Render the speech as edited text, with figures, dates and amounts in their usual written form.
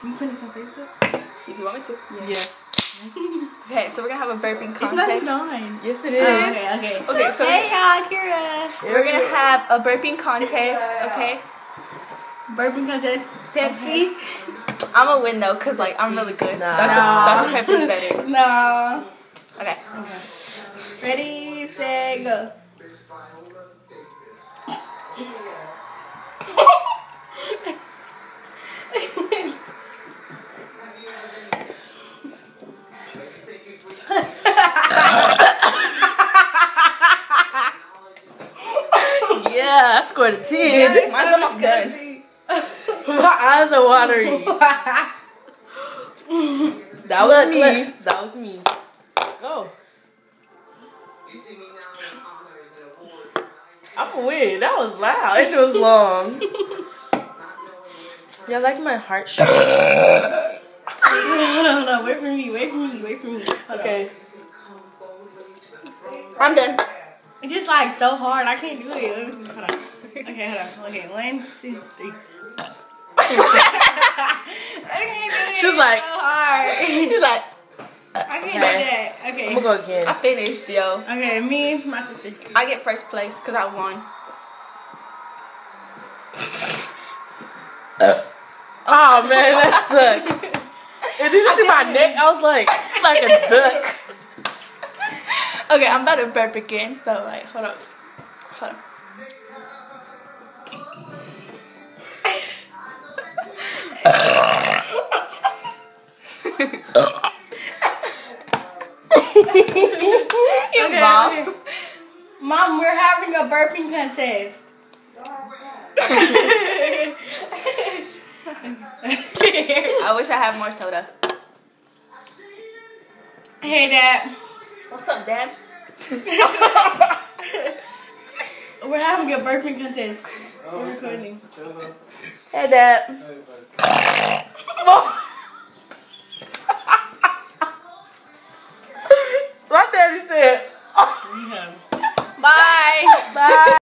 You put this on Facebook? If you want me to. Yeah. Okay, so we're gonna have a burping It's contest. not 9. Yes, it is. Okay, so Hey y'all, Kira. we're gonna have a burping contest, okay? Burping contest. Pepsi. I'm gonna win though, cause like I'm really good. Nah. Dr. Pepper's better. No. Okay. Ready, set, go. Yeah, I scored a 10. Mine's almost done. My eyes are watery. That was me. That was me. Oh. I'm gonna win. That was loud. It was long. Y'all like my heart shape? No, wait for me. Okay. I'm done. It's just like so hard. I can't do it. Let me see. Hold on. Okay, hold on. Okay, 1, 2, 3. I can't do it. She was like, so hard. She's like, I can't do that. Okay. I'm gonna go again. I finished, yo. Okay, me, my sister. I get first place because I won. Oh man, that sucked. And did you see my neck? I was like a duck. Okay, I'm about to burp again, so like, hold up. Okay, Mom. okay. Mom, we're having a burping contest. I wish I had more soda. Hey, Dad. What's up, Dad? We're having a burping contest. We're recording. Hey, Dad.